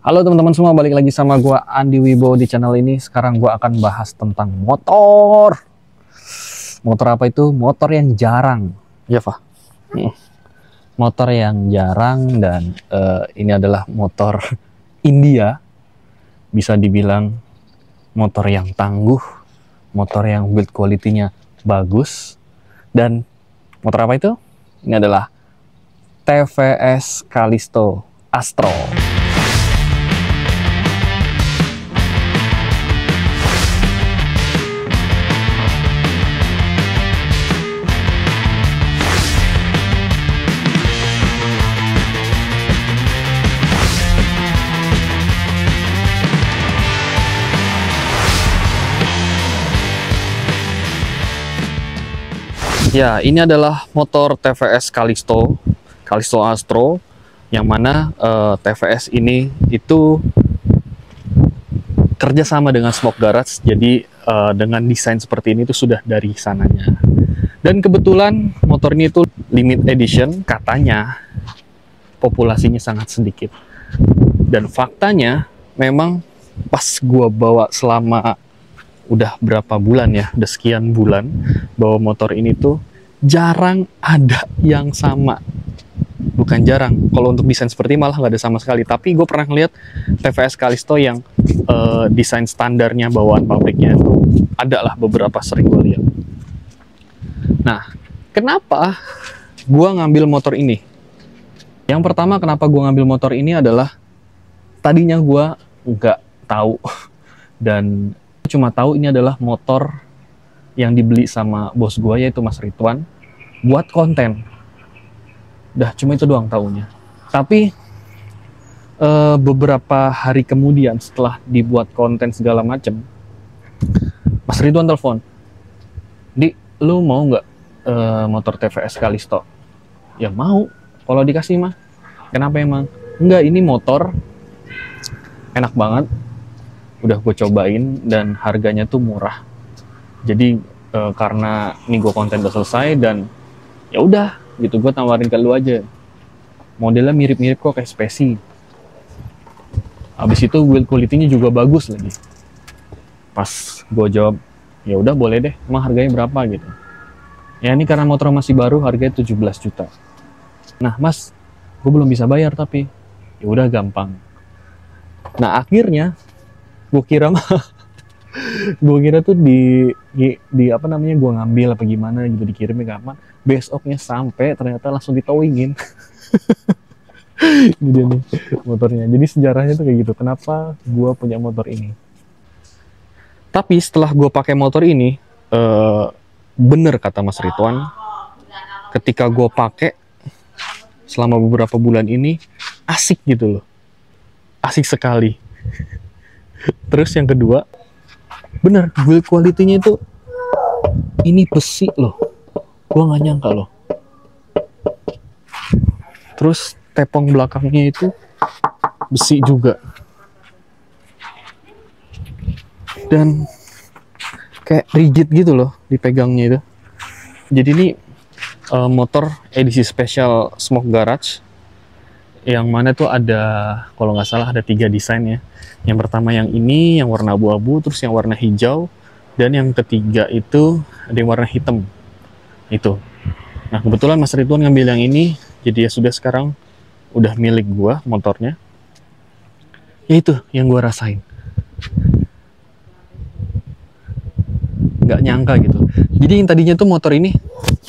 Halo teman-teman semua, balik lagi sama gua Andi Wibowo di channel ini. Sekarang gua akan bahas tentang motor. Motor apa itu? Motor yang jarang. Ya, Fah. Motor yang jarang dan ini adalah motor India. Bisa dibilang motor yang tangguh, motor yang build quality-nya bagus. Dan motor apa itu? Ini adalah TVS Callisto Astro. Ya, ini adalah motor TVS Callisto Astro, yang mana TVS ini itu kerjasama dengan Smoke Garage. Jadi dengan desain seperti ini itu sudah dari sananya. Dan kebetulan motor ini itu limited edition, katanya populasinya sangat sedikit. Dan faktanya memang pas gua bawa selama udah berapa bulan ya, udah sekian bulan bawa motor ini tuh jarang ada yang sama. Bukan jarang, kalau untuk desain seperti malah nggak ada sama sekali. Tapi gue pernah ngeliat TVS Callisto yang desain standarnya bawaan pabriknya itu ada lah beberapa, sering gue lihat. Nah, kenapa gue ngambil motor ini? Yang pertama, kenapa gue ngambil motor ini adalah tadinya gue nggak tahu dan cuma tahu ini adalah motor yang dibeli sama bos gue, yaitu Mas Ridwan, buat konten. Dah, cuma itu doang taunya. Tapi beberapa hari kemudian setelah dibuat konten segala macem, Mas Ridwan telepon, "Di, lu mau nggak motor TVS Callisto?" Ya mau, kalau dikasih mah. Kenapa emang? Enggak, ini motor enak banget. Udah gue cobain dan harganya tuh murah. Jadi karena ini gue konten udah selesai dan ya udah gitu, gue tawarin ke lu aja. Modelnya mirip-mirip kok kayak Speci. Abis itu build quality-nya juga bagus lagi. Pas gue jawab, ya udah boleh deh. Emang harganya berapa gitu? Ya ini karena motor masih baru, harganya 17 juta. Nah mas, gue belum bisa bayar tapi ya udah gampang. Nah akhirnya gue kira tuh di apa namanya, gue ngambil apa gimana gitu, dikirimnya kapan, besoknya sampai ternyata langsung ditowingin. Ini dia nih motornya. Jadi sejarahnya tuh kayak gitu, kenapa gue punya motor ini. Tapi setelah gue pakai motor ini, bener kata Mas Ridwan, ketika gue pakai selama beberapa bulan ini asik gitu loh, asik sekali. Terus yang kedua, bener, build quality-nya itu ini besi loh, gua nggak nyangka loh. Terus tepung belakangnya itu besi juga, dan kayak rigid gitu loh dipegangnya itu. Jadi ini motor edisi spesial Smoke Garage, yang mana tuh ada, kalau nggak salah ada 3 desain ya. Yang pertama yang ini, yang warna abu-abu, terus yang warna hijau, dan yang ketiga itu ada yang warna hitam. Itu. Nah kebetulan Mas Ridwan ngambil yang ini, jadi ya sudah, sekarang udah milik gua motornya. Ya itu yang gua rasain. Nggak nyangka gitu. Jadi yang tadinya tuh motor ini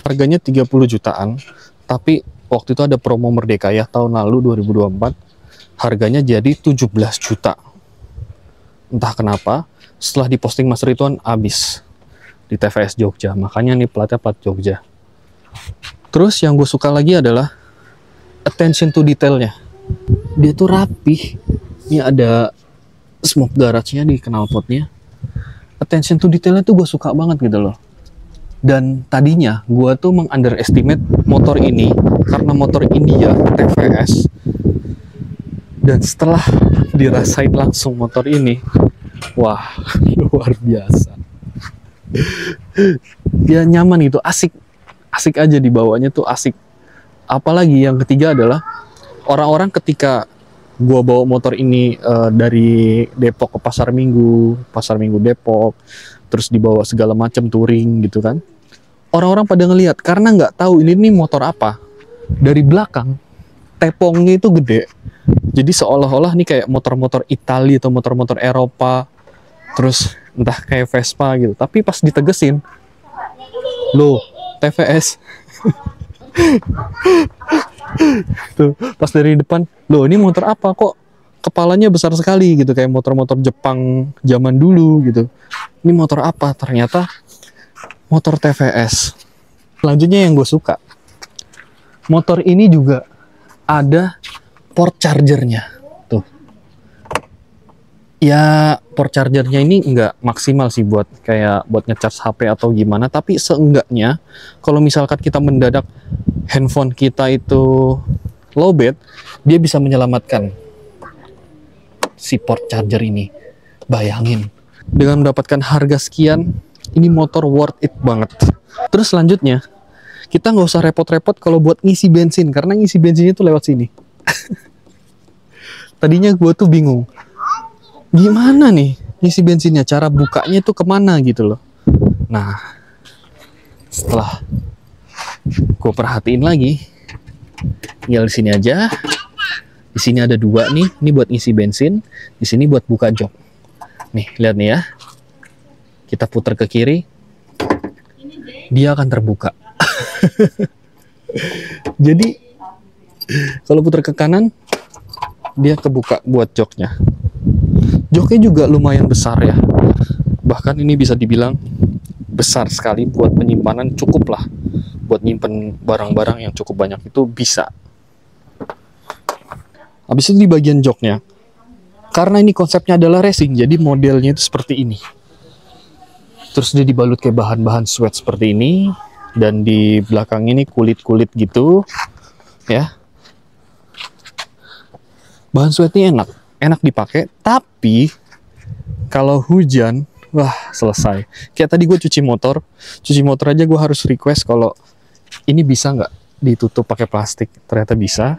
harganya 30 jutaan, tapi waktu itu ada promo Merdeka ya tahun lalu 2024, harganya jadi 17 juta. Entah kenapa setelah diposting Mas Ridwan habis di TVS Jogja, makanya nih platnya plat Jogja. Terus yang gue suka lagi adalah attention to detailnya. Dia tuh rapih. Ini ada Smoke Garage-nya di knalpotnya. Attention to detailnya tuh gue suka banget gitu loh. Dan tadinya gue tuh meng-underestimate motor ini karena motor India TVS. Dan setelah dirasain langsung motor ini, wah luar biasa. Dia nyaman gitu, asik aja dibawanya tuh, asik. Apalagi yang ketiga adalah orang-orang ketika gua bawa motor ini dari Depok ke Pasar Minggu Depok, terus dibawa segala macam touring gitu kan. Orang-orang pada ngelihat karena nggak tahu ini nih motor apa. Dari belakang tepongnya itu gede. Jadi seolah-olah nih kayak motor-motor Italia atau motor-motor Eropa. Terus entah kayak Vespa gitu. Tapi pas ditegesin, loh, TVS. Tuh, pas dari depan, loh ini motor apa kok kepalanya besar sekali gitu, kayak motor-motor Jepang zaman dulu gitu. Ini motor apa? Ternyata motor TVS. Selanjutnya yang gue suka, motor ini juga ada port chargernya. Tuh. Ya, port chargernya ini nggak maksimal sih buat ngecas HP atau gimana, tapi seenggaknya kalau misalkan kita mendadak handphone kita itu lowbat, dia bisa menyelamatkan si port charger ini. Bayangin, dengan mendapatkan harga sekian, ini motor worth it banget. Terus selanjutnya, kita nggak usah repot-repot kalau buat ngisi bensin, karena ngisi bensinnya tuh lewat sini. Tadinya gue tuh bingung, gimana nih ngisi bensinnya, cara bukanya tuh kemana gitu loh. Nah, setelah gue perhatiin lagi, tinggal di sini aja. Di sini ada dua nih, ini buat ngisi bensin, di sini buat buka jok. Nih, lihat nih ya. Kita putar ke kiri, dia akan terbuka. Jadi, kalau putar ke kanan, dia kebuka buat joknya. Joknya juga lumayan besar ya. Bahkan ini bisa dibilang besar sekali buat penyimpanan, cukup lah. Buat nyimpen barang-barang yang cukup banyak itu bisa. Habis itu di bagian joknya, karena ini konsepnya adalah racing, jadi modelnya itu seperti ini. Terus dia dibalut kayak bahan-bahan sweat seperti ini, dan di belakang ini kulit-kulit gitu, ya. Bahan sweatnya enak dipakai, tapi kalau hujan, wah selesai. Kayak tadi gue cuci motor aja gue harus request kalau ini bisa nggak ditutup pakai plastik. Ternyata bisa,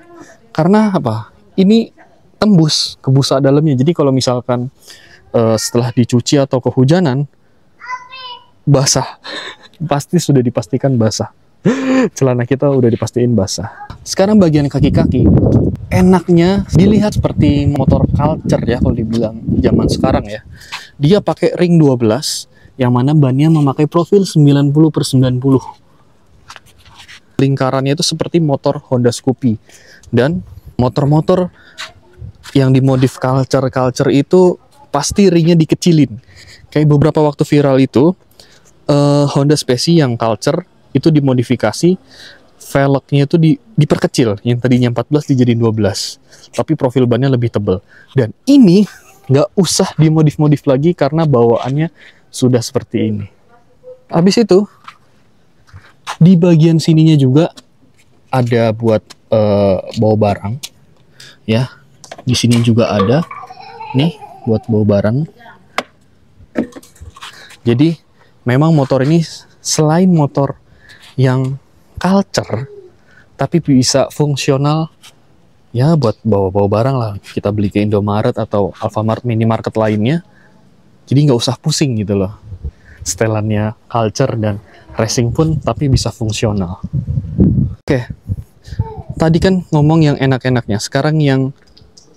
karena apa? Ini tembus ke busa dalamnya. Jadi kalau misalkan setelah dicuci atau kehujanan, basah. Pasti sudah dipastikan basah. Celana kita udah dipastiin basah. Sekarang bagian kaki-kaki, enaknya dilihat seperti motor culture ya kalau dibilang zaman sekarang ya. Dia pakai ring 12 yang mana bannya memakai profil 90/90. Lingkarannya itu seperti motor Honda Scoopy. Dan motor-motor yang dimodif culture itu pasti ringnya dikecilin. Kayak beberapa waktu viral itu Honda Speci yang culture itu dimodifikasi, velgnya itu diperkecil, yang tadinya 14 dijadiin 12, tapi profil bannya lebih tebal. Dan ini nggak usah dimodif-modif lagi karena bawaannya sudah seperti ini. Habis itu di bagian sininya juga ada buat bawa barang, ya. Di sini juga ada nih buat bawa barang. Jadi memang motor ini selain motor yang culture, tapi bisa fungsional ya buat bawa-bawa barang lah. Kita beli ke Indomaret atau Alfamart, minimarket lainnya. Jadi nggak usah pusing gitu loh. Setelannya culture dan racing pun tapi bisa fungsional. Oke. Tadi kan ngomong yang enak-enaknya, sekarang yang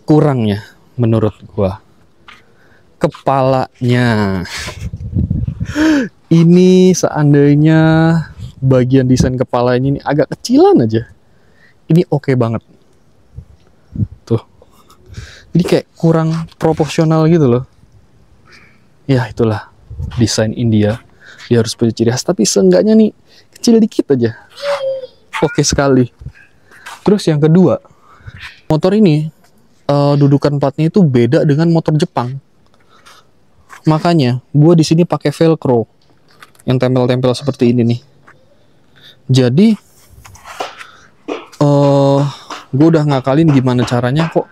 kurangnya menurut gua. Kepalanya. Ini seandainya bagian desain kepala ini agak kecilan aja, ini oke banget. Tuh. Jadi kayak kurang proporsional gitu loh. Ya itulah desain India. Dia harus punya ciri khas, tapi seenggaknya nih kecil dikit aja. Oke sekali. Terus yang kedua, motor ini dudukan platnya itu beda dengan motor Jepang. Makanya gue di sini pakai velcro yang tempel-tempel seperti ini nih. Jadi gue udah ngakalin gimana caranya kok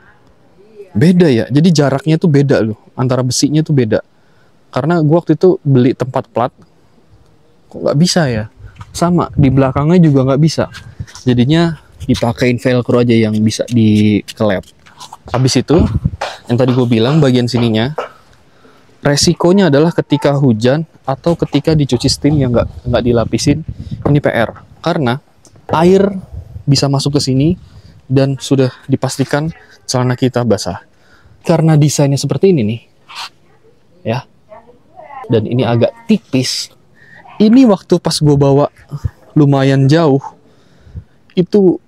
beda ya. Jadi jaraknya tuh beda loh, antara besinya tuh beda. Karena gue waktu itu beli tempat plat, kok nggak bisa ya. Sama di belakangnya juga nggak bisa. Jadinya dipakein velcro aja yang bisa dikelep. Habis itu, yang tadi gue bilang bagian sininya, resikonya adalah ketika hujan atau ketika dicuci steam yang nggak dilapisin, ini PR. Karena air bisa masuk ke sini dan sudah dipastikan celana kita basah. Karena desainnya seperti ini nih, ya. Dan ini agak tipis. Ini waktu pas gue bawa lumayan jauh, itu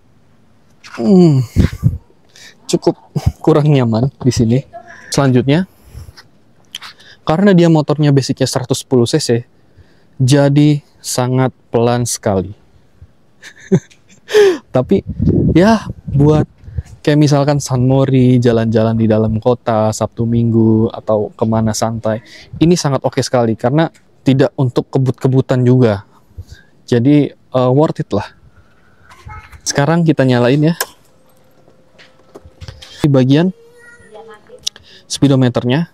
cukup kurang nyaman di sini. Selanjutnya, karena dia motornya basicnya 110 cc, jadi sangat pelan sekali. Tapi ya buat kayak misalkan San Mori, jalan-jalan di dalam kota Sabtu Minggu atau kemana santai, ini sangat oke sekali karena tidak untuk kebut-kebutan juga. Jadi worth it lah. Sekarang kita nyalain ya. Di bagian speedometernya,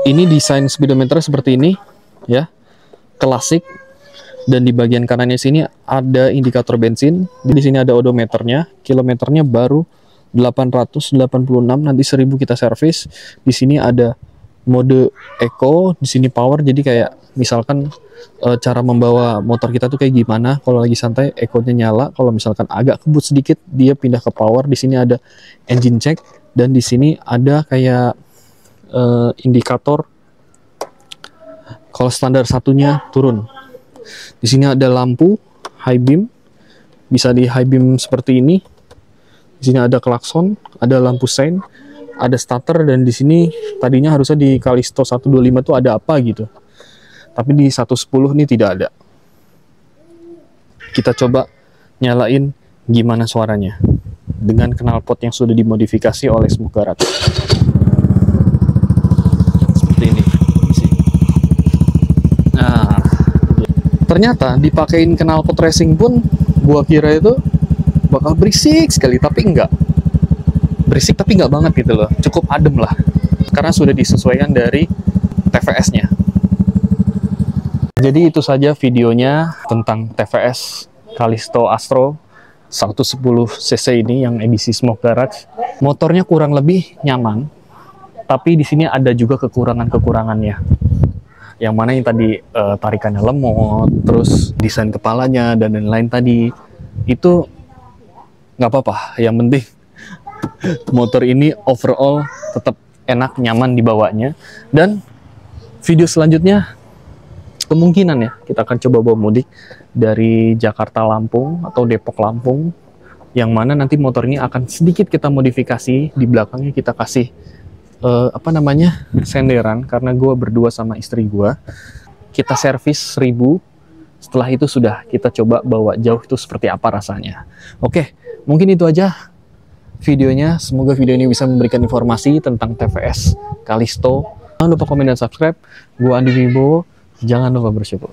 ini desain speedometer seperti ini ya, klasik. Dan di bagian kanannya sini ada indikator bensin. Di sini ada odometernya, kilometernya baru 886, nanti 1000 kita servis. Di sini ada mode eco, di sini power. Jadi kayak misalkan cara membawa motor kita tuh kayak gimana. Kalau lagi santai, eco-nya nyala. Kalau misalkan agak kebut sedikit, dia pindah ke power. Di sini ada engine check, dan di sini ada kayak indikator kalau standar satunya turun. Di sini ada lampu high beam, bisa di high beam seperti ini. Di sini ada klakson, ada lampu sein, ada starter, dan di sini tadinya harusnya di Callisto 125 tuh ada apa gitu. Tapi di 110 ini tidak ada. Kita coba nyalain gimana suaranya dengan knalpot yang sudah dimodifikasi oleh Smoke Garage. Seperti ini. Nah, ternyata dipakein knalpot racing pun gua kira itu bakal berisik sekali, tapi enggak. Berisik tapi enggak banget gitu loh. Cukup adem lah. Karena sudah disesuaikan dari TVS-nya. Jadi itu saja videonya tentang TVS Callisto Astro 110 cc ini yang edisi Smoke Garage. Motornya kurang lebih nyaman, tapi di sini ada juga kekurangan-kekurangannya. Yang mana yang tadi tarikannya lemot, terus desain kepalanya dan lain-lain tadi itu nggak apa-apa. Yang penting motor ini overall tetap enak, nyaman dibawanya. Dan video selanjutnya kemungkinan ya kita akan coba bawa mudik dari Jakarta Lampung atau Depok Lampung, yang mana nanti motor ini akan sedikit kita modifikasi. Di belakangnya kita kasih senderan, karena gue berdua sama istri gue. Kita servis 1000, setelah itu sudah kita coba bawa jauh itu seperti apa rasanya. Oke, mungkin itu aja videonya. Semoga video ini bisa memberikan informasi tentang TVS Callisto. Jangan lupa komen dan subscribe. Gue Andi Wibowo. Jangan lupa bersyukur.